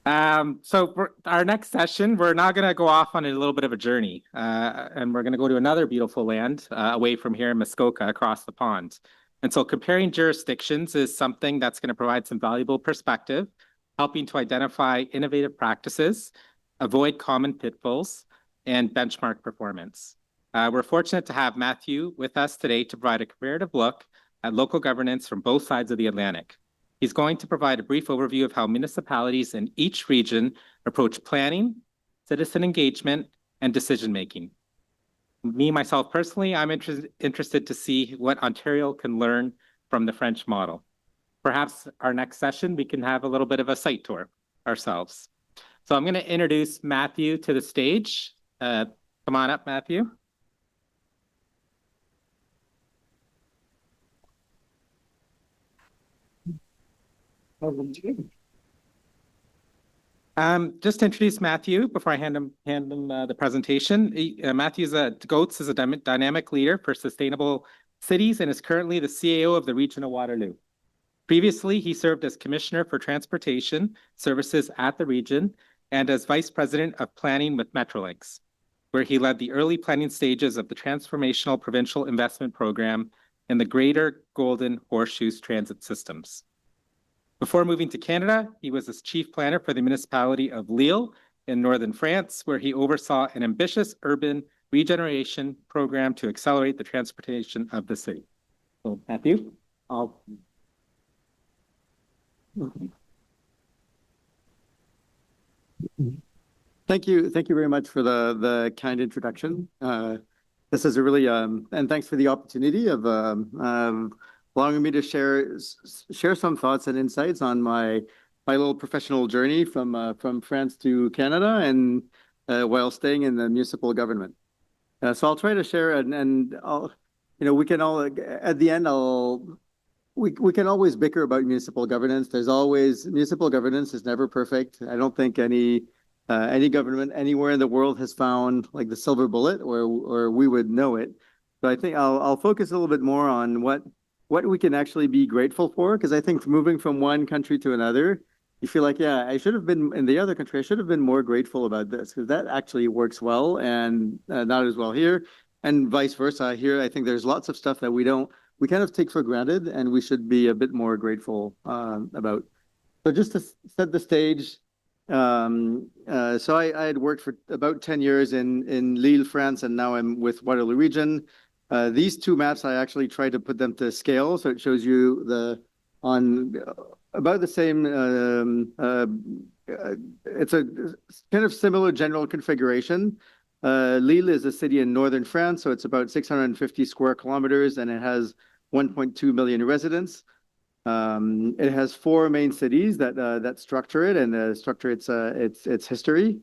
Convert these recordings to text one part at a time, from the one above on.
So for our next session, we're now going to go off on a little bit of a journey, and we're going to go to another beautiful land away from here in Muskoka across the pond. And so comparing jurisdictions is something that's going to provide some valuable perspective, helping to identify innovative practices, avoid common pitfalls, and benchmark performance. We're fortunate to have Mathieu with us today to provide a comparative look at local governance from both sides of the Atlantic. He's going to provide a brief overview of how municipalities in each region approach planning, citizen engagement, and decision-making. Myself personally, I'm interested to see what Ontario can learn from the French model. Perhaps our next session, we can have a little bit of a site tour ourselves. So I'm going to introduce Mathieu to the stage. Come on up, Mathieu. Just to introduce Mathieu before I hand him the presentation. Mathieu Goetzke is a dynamic leader for sustainable cities and is currently the CAO of the region of Waterloo. Previously, he served as Commissioner for Transportation Services at the region and as Vice President of Planning with Metrolinx, where he led the early planning stages of the Transformational Provincial Investment Program in the Greater Golden Horseshoes Transit Systems. Before moving to Canada, he was the chief planner for the municipality of Lille in northern France, where he oversaw an ambitious urban regeneration program to accelerate the transportation of the city. So, Mathieu, Thank you very much for the kind introduction. This is a really and thanks for the opportunity of allowing me to share some thoughts and insights on my little professional journey from France to Canada and while staying in the municipal government. So I'll try to share and I'll, we can all at the end we can always bicker about municipal governance. Municipal governance is never perfect. I don't think any government anywhere in the world has found like the silver bullet or we would know it. But I think I'll focus a little bit more on what we can actually be grateful for, because I think moving from one country to another, you feel like, yeah, I should have been in the other country. I should have been more grateful about this because that actually works well and not as well here, and vice versa. Here, I think there's lots of stuff that we kind of take for granted, and we should be a bit more grateful about. So just to set the stage, so I had worked for about 10 years in Lille, France, and now I'm with Waterloo region. These two maps, I actually tried to put them to scale, so it shows you on about the same. It's a kind of similar general configuration. Lille is a city in northern France, so it's about 650 square kilometers, and it has 1.2 million residents. It has four main cities that structure it and structure its history.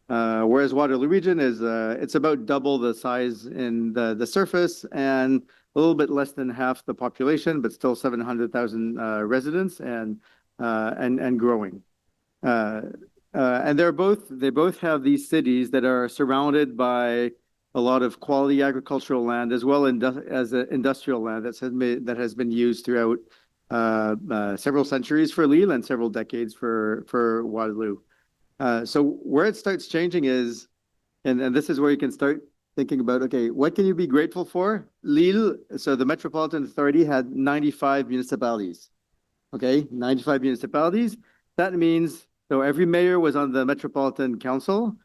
Whereas Waterloo region is it's about double the size in the surface and a little bit less than half the population, but still 700,000 residents and growing. And they both have these cities that are surrounded by a lot of quality agricultural land as well as industrial land that has been used throughout several centuries for Lille and several decades for Waterloo. So where it starts changing is, and this is where you can start thinking about, okay, what can you be grateful for? Lille, so the Metropolitan Authority had 95 municipalities. Okay, 95 municipalities. That means, so every mayor was on the Metropolitan Council,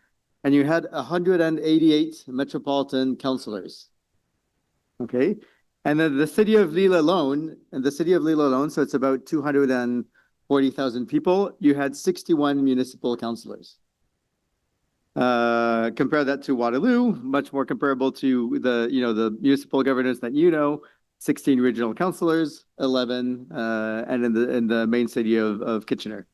and you had 188 Metropolitan councillors. Okay, and then the city of Lille alone, so it's about 240,000 people, you had 61 municipal councillors. Compare that to Waterloo, much more comparable to the municipal governance that 16 regional councillors, 11, and in the main city of Kitchener.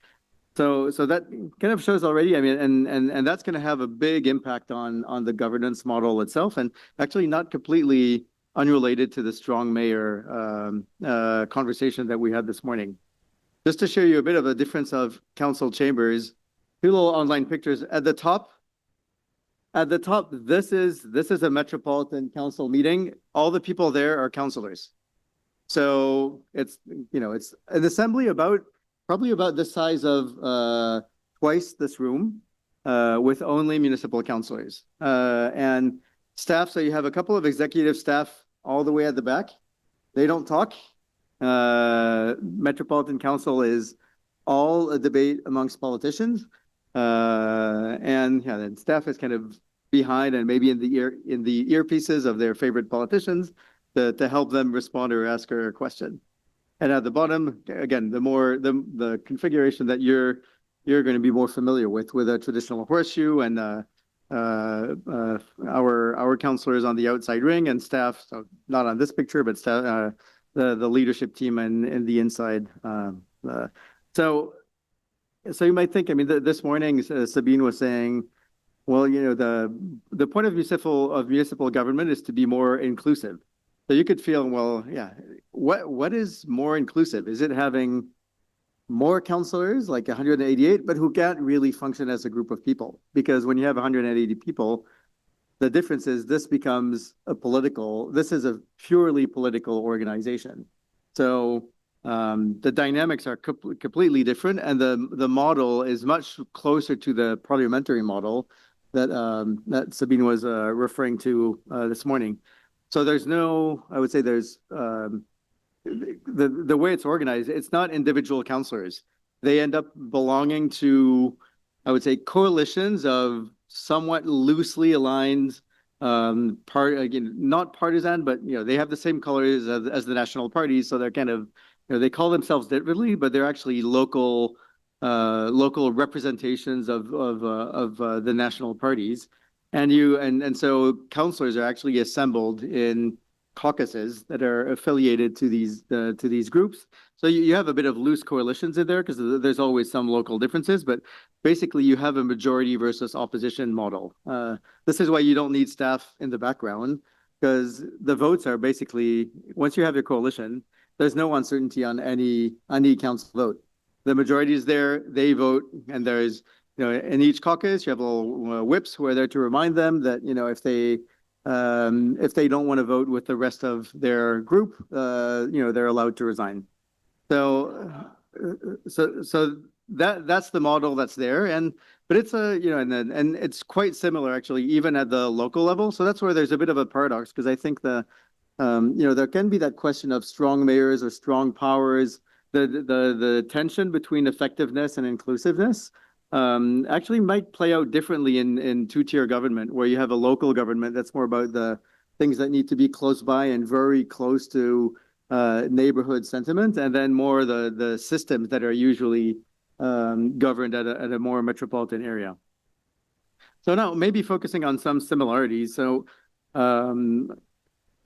So that kind of shows already. I mean, and that's going to have a big impact on the governance model itself, and actually not completely unrelated to the strong mayor conversation that we had this morning. Just to show you a bit of a difference of council chambers, two little online pictures at the top. At the top, this is a Metropolitan Council meeting. All the people there are councillors. So it's an assembly probably about the size of twice this room with only municipal councillors. And staff, so you have a couple of executive staff all the way at the back. They don't talk. Metropolitan Council is all a debate amongst politicians. And yeah, then staff is kind of behind and maybe in the earpieces of their favorite politicians to help them respond or ask her a question. And at the bottom, again, the configuration that you're going to be more familiar with a traditional horseshoe and our counselors on the outside ring and staff, so not on this picture, but staff, the leadership team in the inside. So you might think, I mean, this morning Sabine was saying, well, you know, the point of municipal government is to be more inclusive. So you could feel, well, yeah, what is more inclusive? Is it having more councillors, like 188, but who can't really function as a group of people? Because when you have 180 people, the difference is this is a purely political organization. So the dynamics are completely different, and the model is much closer to the parliamentary model that Sabine was referring to this morning. So I would say there's the way it's organized, it's not individual councillors. They end up belonging to, I would say, coalitions of somewhat loosely aligned again, not partisan, but you know, they have the same colors as the national parties, so they're kind of, you know, they call themselves differently, but they're actually local representations of the national parties. And so councillors are actually assembled in caucuses that are affiliated to these groups. So you have a bit of loose coalitions in there because there's always some local differences, but basically you have a majority versus opposition model. This is why you don't need staff in the background, because the votes are basically, once you have your coalition, there's no uncertainty on any council vote. The majority is there, they vote, and there's, you know, in each caucus, you have little whips who are there to remind them that, you know, if they don't want to vote with the rest of their group, you know, they're allowed to resign. So that's the model that's there, but it's you know, and it's quite similar actually, even at the local level. So that's where there's a bit of a paradox, because I think you know, there can be that question of strong mayors or strong powers, the tension between effectiveness and inclusiveness. Actually might play out differently in two-tier government, where you have a local government that's more about the things that need to be close by and very close to neighborhood sentiment, and then more the systems that are usually governed at a more metropolitan area. So now maybe focusing on some similarities. So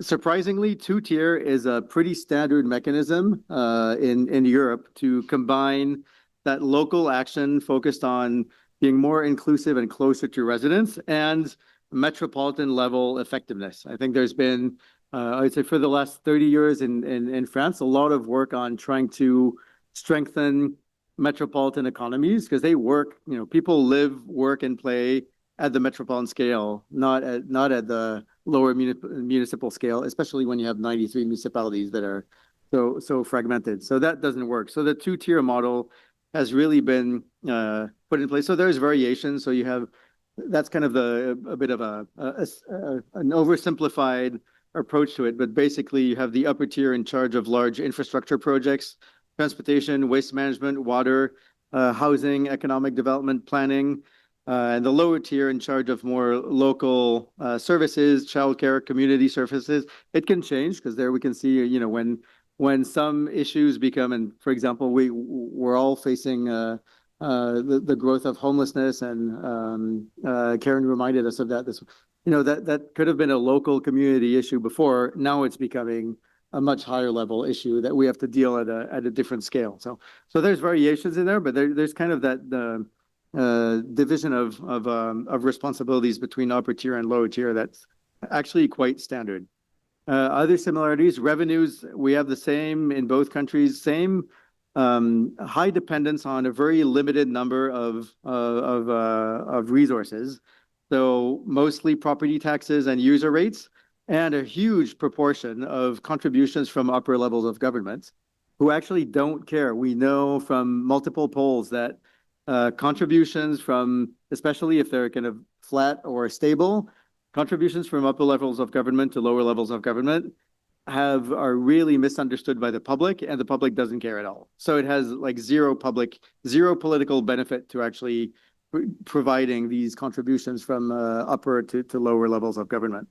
surprisingly, two-tier is a pretty standard mechanism in Europe to combine that local action focused on being more inclusive and closer to residents and metropolitan level effectiveness. I think there's been, I'd say for the last 30 years in France, a lot of work on trying to strengthen metropolitan economies, because they work, you know, people live, work, and play at the metropolitan scale, not at the lower municipal scale, especially when you have 93 municipalities that are so fragmented. So that doesn't work. So the two-tier model has really been put in place. So there's variations. So you have, that's kind of a bit of an oversimplified approach to it. But basically you have the upper tier in charge of large infrastructure projects, transportation, waste management, water, housing, economic development, planning, and the lower tier in charge of more local services, childcare, community services. It can change, because there we can see, you know, when some issues become, and for example, we're all facing the growth of homelessness, and Karen reminded us of that. This, you know, that could have been a local community issue before. Now it's becoming a much higher level issue that we have to deal at a different scale. So there's variations in there, but there's kind of that division of responsibilities between upper tier and lower tier that's actually quite standard. Other similarities, revenues, we have the same in both countries, same high dependence on a very limited number of resources. So mostly property taxes and user rates, and a huge proportion of contributions from upper levels of government who actually don't care. We know from multiple polls that contributions from, especially if they're kind of flat or stable, contributions from upper levels of government to lower levels of government are really misunderstood by the public, and the public doesn't care at all. So it has like zero political benefit to actually providing these contributions from upper to lower levels of government.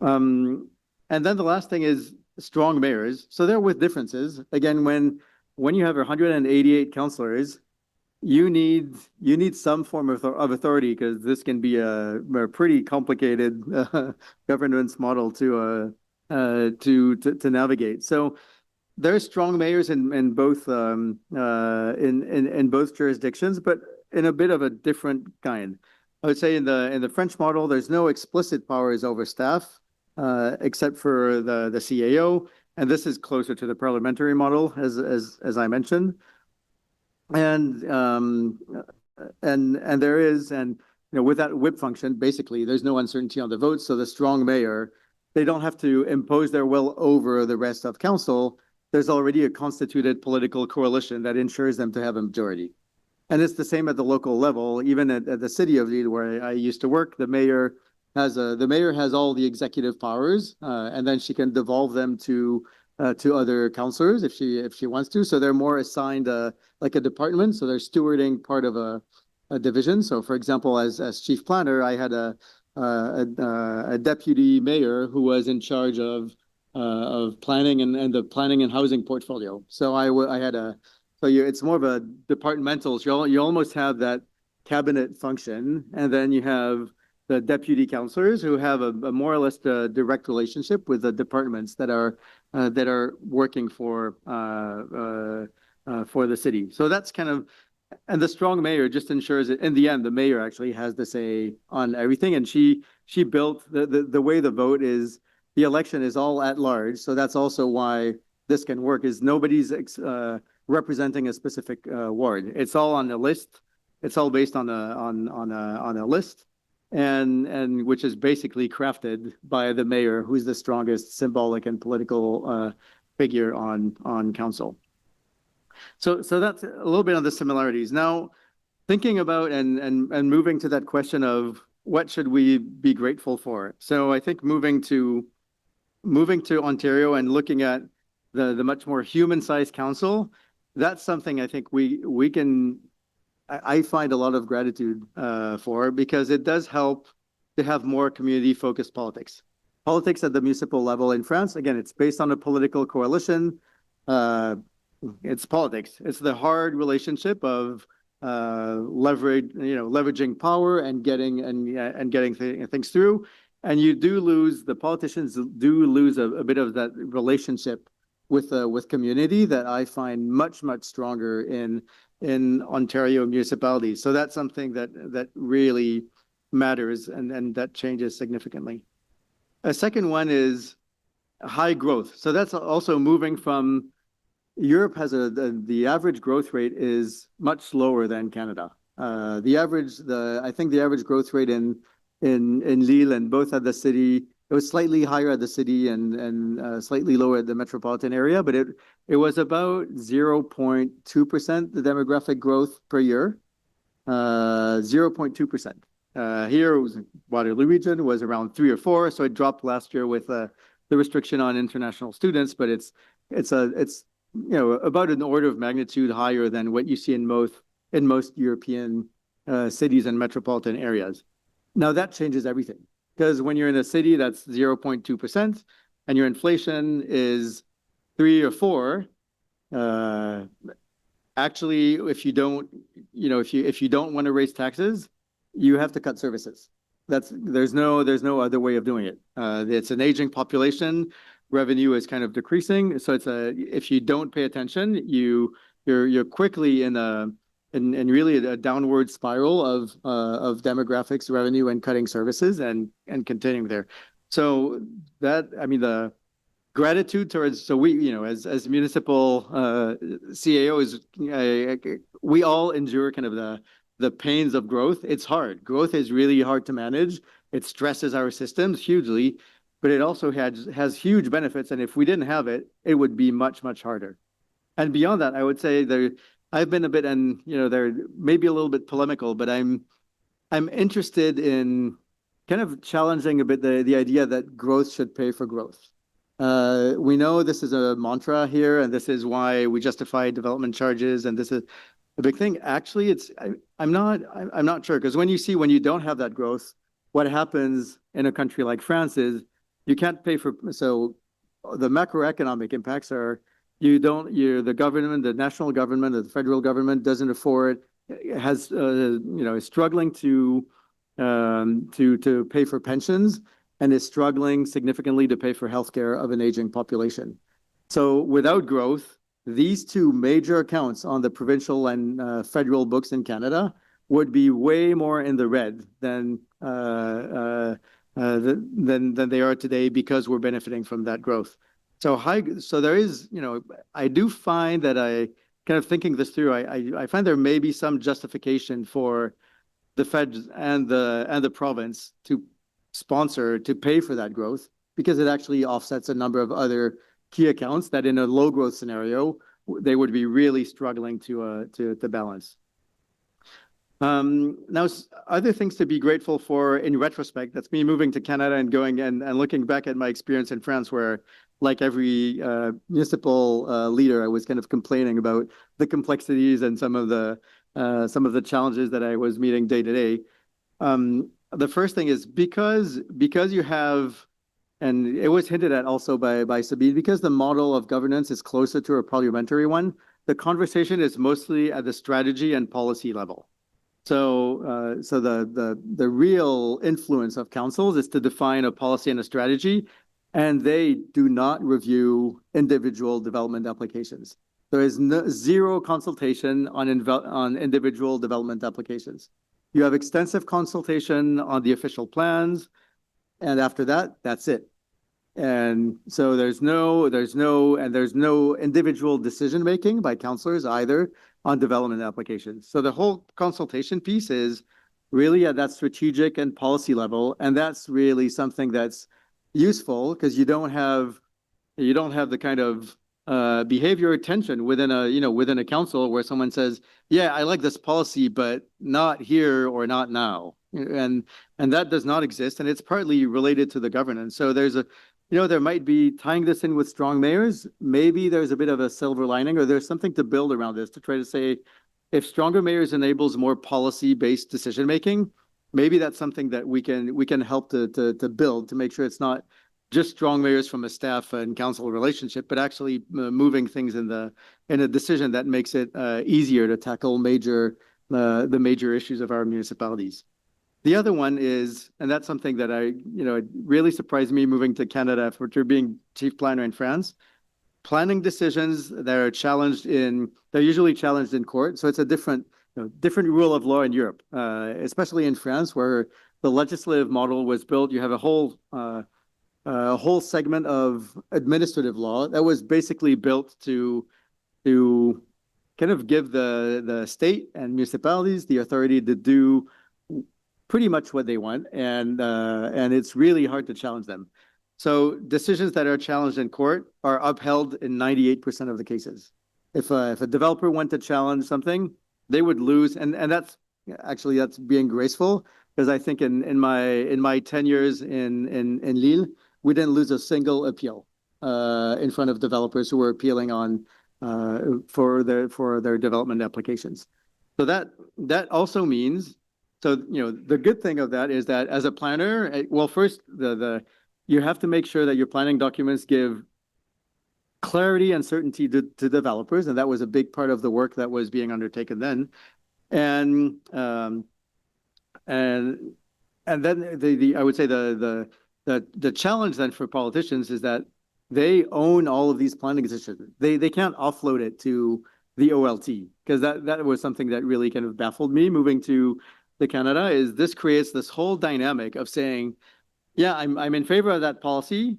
And then the last thing is strong mayors. So they're with differences. Again, when you have 188 councillors, you need some form of authority, because this can be a pretty complicated governance model to navigate. So there's strong mayors in both in both jurisdictions, but in a bit of a different kind. I would say in the French model, there's no explicit powers over staff, except for the CAO, and this is closer to the parliamentary model, as I mentioned. And there is, and with that whip function, basically there's no uncertainty on the votes. So the strong mayor, they don't have to impose their will over the rest of council. There's already a constituted political coalition that ensures them to have a majority. And it's the same at the local level. Even at the city of Lille, where I used to work, the mayor has all the executive powers, and then she can devolve them to other councillors if she wants to. So they're more assigned like a department. So they're stewarding part of a division. So for example, as chief planner, I had a deputy mayor who was in charge of planning and the planning and housing portfolio. So it's more of a departmental. So you almost have that cabinet function, and then you have the deputy councillors who have a more or less direct relationship with the departments that are working for the city. So that's kind of, and the strong mayor just ensures that in the end, the mayor actually has the say on everything. And she built the way the vote is, the election is all at large. So that's also why this can work, is nobody's representing a specific ward. It's all on a list. It's all based on a list. And which is basically crafted by the mayor, who's the strongest symbolic and political figure on council. So that's a little bit on the similarities. Now, thinking about and moving to that question of what should we be grateful for. So I think moving to Ontario and looking at the much more human-sized council, that's something I think we can. I find a lot of gratitude for, because it does help to have more community-focused politics. Politics at the municipal level in France, again, it's based on a political coalition. It's politics. It's the hard relationship of leveraging power and getting things through. And the politicians do lose a bit of that relationship with community that I find much stronger in Ontario municipalities. So that's something that really matters, and that changes significantly. A second one is high growth. So that's also moving from Europe has the average growth rate is much lower than Canada. I think the average growth rate in Lille and both at the city, it was slightly higher at the city and slightly lower at the metropolitan area, but it was about 0.2% the demographic growth per year, 0.2%. Here it was Waterloo region was around 3 or 4, so it dropped last year with the restriction on international students, but it's about an order of magnitude higher than what you see in most European cities and metropolitan areas. Now that changes everything, because when you're in a city that's 0.2% and your inflation is 3 or 4, actually, if you don't want to raise taxes, you have to cut services. There's no other way of doing it. It's an aging population. Revenue is kind of decreasing, so if you don't pay attention, you're quickly in really a downward spiral of demographics, revenue, and cutting services and continuing there. So the gratitude towards, so we, as municipal CAOs, we all endure kind of the pains of growth. It's hard. Growth is really hard to manage. It stresses our systems hugely, but it also has huge benefits. And if we didn't have it, it would be much harder. And beyond that, I would say I've been a bit, and they're maybe a little bit polemical, but I'm interested in kind of challenging a bit the idea that growth should pay for growth. We know this is a mantra here, and this is why we justify development charges, and this is a big thing. Actually, I'm not sure, because when you don't have that growth, what happens in a country like France is you can't pay for, so the macroeconomic impacts are the government, the national government, the federal government doesn't afford, has is struggling to pay for pensions, and is struggling significantly to pay for healthcare of an aging population. So without growth, these two major accounts on the provincial and federal books in Canada would be way more in the red than they are today, because we're benefiting from that growth. So there is, I do find that, I kind of thinking this through, I find there may be some justification for the feds and the province to pay for that growth, because it actually offsets a number of other key accounts that in a low growth scenario, they would be really struggling to balance. Now, other things to be grateful for in retrospect, that's me moving to Canada and going and looking back at my experience in France, where, like every municipal leader, I was kind of complaining about the complexities and some of the challenges that I was meeting day to day. The first thing is because you have, and it was hinted at also by Sabine, because the model of governance is closer to a parliamentary one, the conversation is mostly at the strategy and policy level. So the real influence of councils is to define a policy and a strategy, and they do not review individual development applications. There is zero consultation on individual development applications. You have extensive consultation on the official plans, and after that, that's it. And so there's no individual decision making by councillors either on development applications. So the whole consultation piece is really at that strategic and policy level, and that's really something that's useful, because you don't have the kind of behavior tension within a council where someone says, yeah, I like this policy, but not here or not now. And that does not exist. And it's partly related to the governance. So there's there might be, tying this in with strong mayors, maybe there's a bit of a silver lining, or there's something to build around this to try to say, if stronger mayors enables more policy-based decision-making, maybe that's something that we can help to build, to make sure it's not just strong mayors from a staff and council relationship, but actually moving things in a decision that makes it easier to tackle the major issues of our municipalities. The other one is, and that's something that it really surprised me moving to Canada after being chief planner in France. Planning decisions that are they're usually challenged in court. So it's a different rule of law in Europe, especially in France, where the legislative model was built. You have a whole segment of administrative law that was basically built to kind of give the state and municipalities the authority to do pretty much what they want, and it's really hard to challenge them. So decisions that are challenged in court are upheld in 98% of the cases. If a developer went to challenge something, they would lose, and that's being graceful, because I think in my 10 years in Lille, we didn't lose a single appeal in front of developers who were appealing on for their development applications. So that also means, so the good thing of that is that as a planner, well, first you have to make sure that your planning documents give clarity and certainty to developers, and that was a big part of the work that was being undertaken then. And then I would say the challenge then for politicians is that they own all of these planning decisions. They can't offload it to the OLT, because that was something that really kind of baffled me moving to Canada. Is this creates this whole dynamic of saying, yeah, I'm in favor of that policy,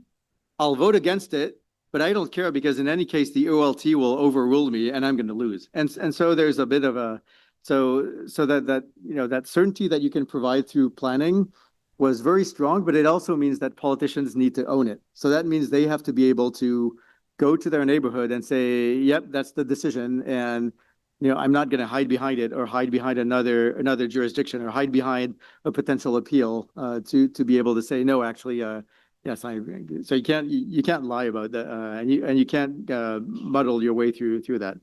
I'll vote against it, but I don't care, because in any case the OLT will overrule me and I'm going to lose. And so there's a bit of a so that certainty that you can provide through planning was very strong, but it also means that politicians need to own it. So that means they have to be able to go to their neighborhood and say, yep, that's the decision, and I'm not going to hide behind it or hide behind another jurisdiction or hide behind a potential appeal to be able to say no, actually, yes, I. So you can't lie about that, and you can't muddle your way through that.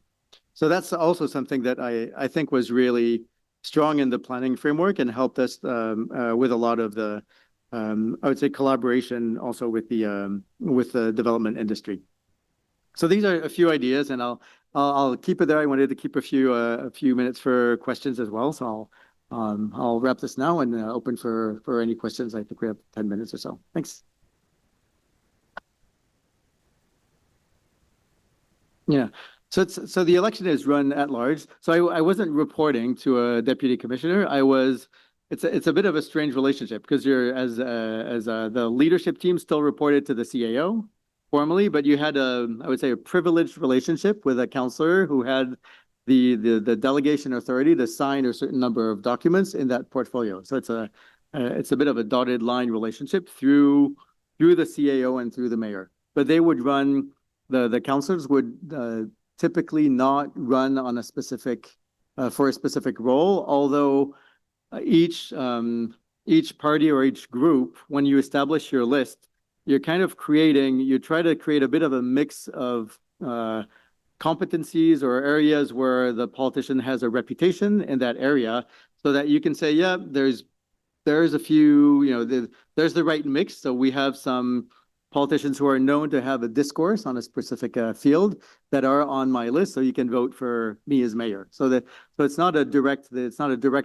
So that's also something that I think was really strong in the planning framework and helped us with a lot of the I would say collaboration also with the development industry. So these are a few ideas, and I'll keep it there. I wanted to keep a few minutes for questions as well. So I'll wrap this now and open for any questions. I think we have 10 minutes or so. Thanks. Yeah. So the election is run at large. So I wasn't reporting to a deputy commissioner. It's a bit of a strange relationship because you're as the leadership team still reported to the CAO formally, but you had I would say a privileged relationship with a counselor who had the delegation authority to sign a certain number of documents in that portfolio. So it's a bit of a dotted line relationship through the CAO and through the mayor. But they would run the councillors would typically not run on a specific for a specific role, although each party or each group, when you establish your list, you try to create a bit of a mix of competencies or areas where the politician has a reputation in that area, so that you can say, yeah, there's a few, there's the right mix. So we have some politicians who are known to have a discourse on a specific field that are on my list, so you can vote for me as mayor. So it's not a direct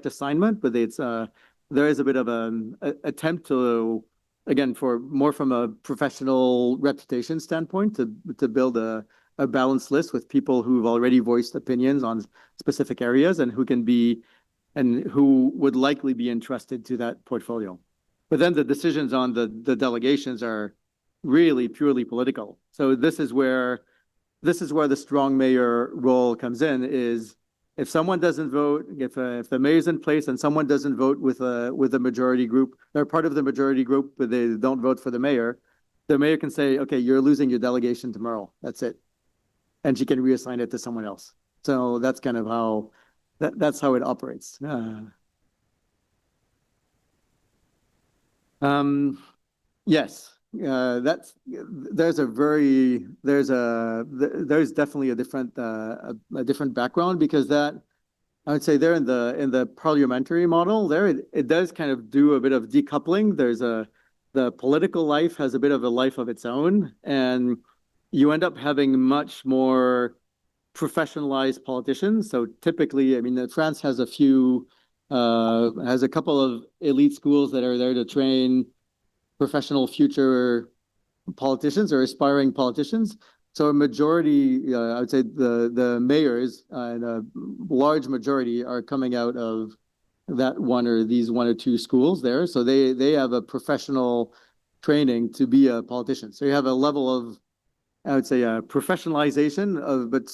assignment, but there is a bit of an attempt to, again, from a professional reputation standpoint, to build a balanced list with people who've already voiced opinions on specific areas and who would likely be entrusted to that portfolio. But then the decisions on the delegations are really purely political. So this is where the strong mayor role comes in, is if someone doesn't vote, if the mayor's in place and someone doesn't vote with a majority group, they're part of the majority group, but they don't vote for the mayor can say, okay, you're losing your delegation tomorrow. That's it. And she can reassign it to someone else. So that's kind of how that's how it operates. Yes. There's definitely a different background, because I would say there in the parliamentary model there, it does kind of do a bit of decoupling. The political life has a bit of a life of its own, and you end up having much more professionalized politicians. So typically, I mean, France has a couple of elite schools that are there to train professional future politicians or aspiring politicians. So a majority, I would say the mayors, and a large majority are coming out of these one or two schools there. So they have a professional training to be a politician. So you have a level of, I would say, a professionalization but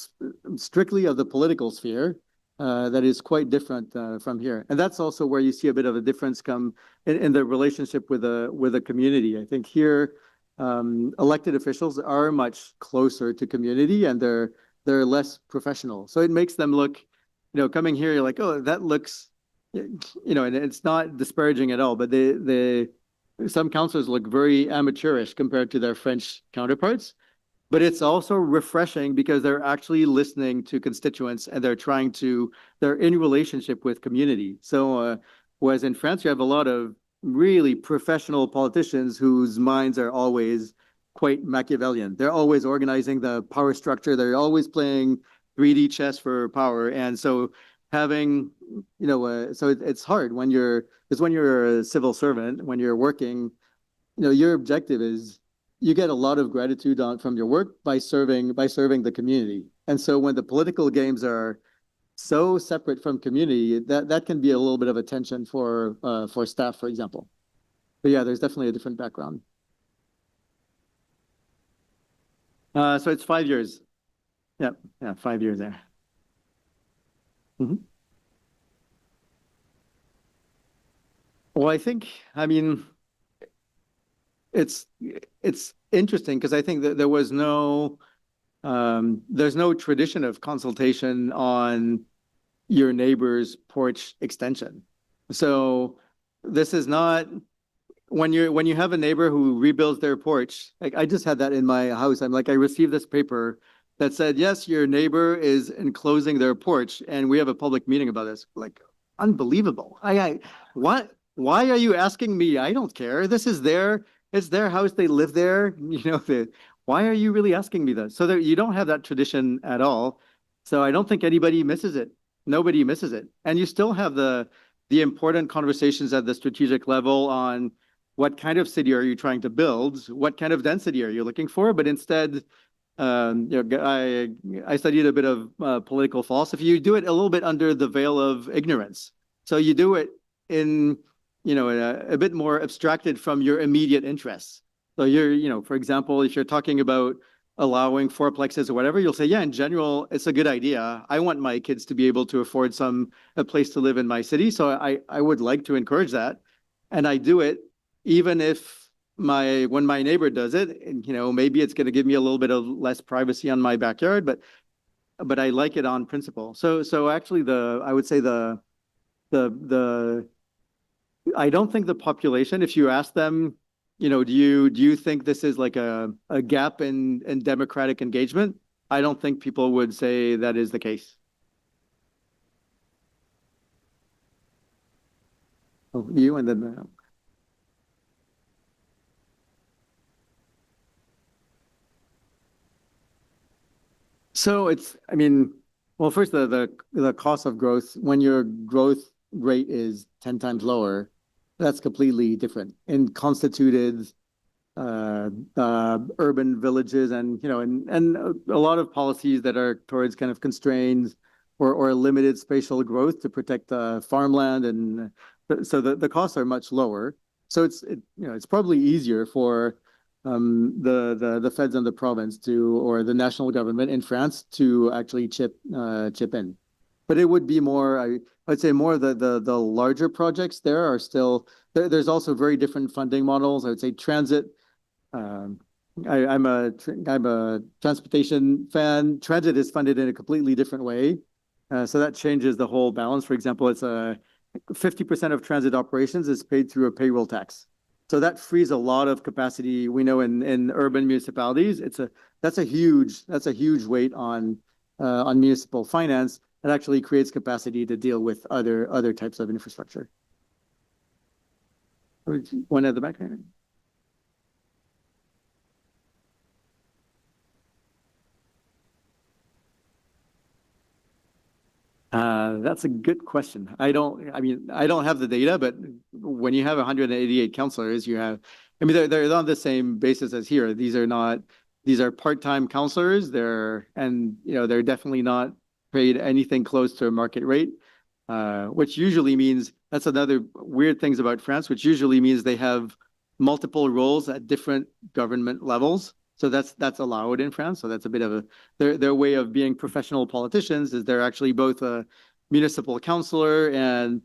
strictly of the political sphere, that is quite different from here. And that's also where you see a bit of a difference come in the relationship with a community. I think here, elected officials are much closer to community, and they're less professional. So it makes them look, coming here, you're like, oh, that looks, and it's not disparaging at all, but some councillors look very amateurish compared to their French counterparts. But it's also refreshing because they're actually listening to constituents, and they're in relationship with community. So whereas in France, you have a lot of really professional politicians whose minds are always quite Machiavellian. They're always organizing the power structure. They're always playing 3D chess for power. And so it's hard when you're a civil servant, when you're working, your objective is, you get a lot of gratitude from your work by serving the community. And so when the political games are so separate from community, that can be a little bit of a tension for staff, for example. But yeah, there's definitely a different background. So it's 5 years. Yeah, 5 years there. Mm-hmm. Well, I mean, it's interesting because I think that there's no tradition of consultation on your neighbor's porch extension. So this is not when you have a neighbor who rebuilds their porch. Like I just had that in my house. I'm like, I received this paper that said, yes, your neighbor is enclosing their porch, and we have a public meeting about this. Like, unbelievable. What? Why are you asking me? I don't care. It's their house. They live there. Why are you really asking me this? So that you don't have that tradition at all. So I don't think anybody misses it. Nobody misses it. And you still have the important conversations at the strategic level on what kind of city are you trying to build? What kind of density are you looking for? But instead, I studied a bit of political philosophy. You do it a little bit under the veil of ignorance. So you do it in, a bit more abstracted from your immediate interests. So for example, if you're talking about allowing fourplexes or whatever, you'll say, yeah, in general, it's a good idea. I want my kids to be able to afford a place to live in my city. So I would like to encourage that. And I do it even if when my neighbor does it, and, maybe it's going to give me a little bit of less privacy on my backyard, but I like it on principle. So actually I would say I don't think the population, if you ask them, do you think this is like a gap in democratic engagement? I don't think people would say that is the case. Oh, you and then. So well, first the cost of growth, when your growth rate is 10 times lower, that's completely different. In constituted urban villages and a lot of policies that are towards kind of constrained or limited spatial growth to protect farmland, and so the costs are much lower. So it's probably easier for the feds and the province or the national government in France to actually chip in. But it would be more, I'd say more the larger projects there are still, there's also very different funding models. I would say transit. I'm a transportation fan. Transit is funded in a completely different way. So that changes the whole balance. For example, it's 50% of transit operations is paid through a payroll tax. So that frees a lot of capacity. We know in urban municipalities, that's a huge weight on municipal finance. It actually creates capacity to deal with other types of infrastructure. One at the back. That's a good question. I don't have the data, but when you have 188 counselors, they're on the same basis as here. These are part-time counselors. They're definitely not paid anything close to a market rate, which usually means, that's another weird things about France, which usually means they have multiple roles at different government levels. So that's allowed in France. So that's a bit of their way of being professional politicians, is they're actually both a municipal councillor and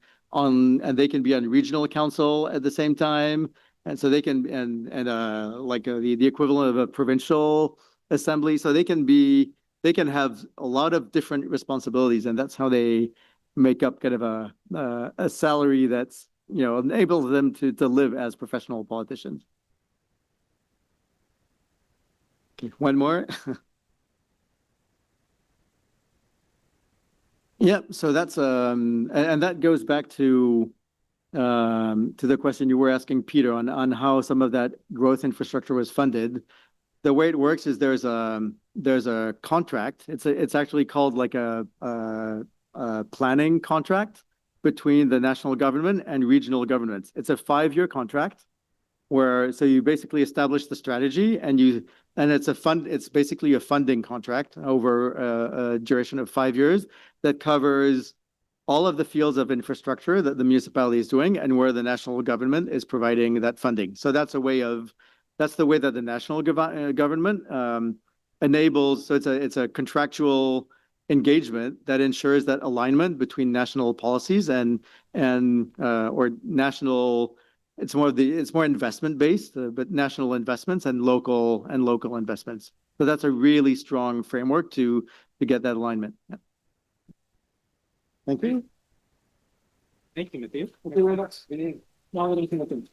they can be on regional council at the same time. And so they can the equivalent of a provincial assembly. So they can have a lot of different responsibilities, and that's how they make up kind of a salary that's enables them to live as professional politicians. Okay, one more. Yep. So that's and that goes back to the question you were asking, Peter, on how some of that growth infrastructure was funded. The way it works is there's a contract. It's actually called like a planning contract between the national government and regional governments. It's a 5-year contract so you basically establish the strategy and it's basically a funding contract over a duration of 5 years that covers all of the fields of infrastructure that the municipality is doing and where the national government is providing that funding. So that's the way that the national government enables. So it's a contractual engagement that ensures that alignment between national policies or national. It's more investment based, but national investments and local investments. So that's a really strong framework to get that alignment. Yeah. Thank you. Thank you, Mathieu. Thank you very much. No, anything with them.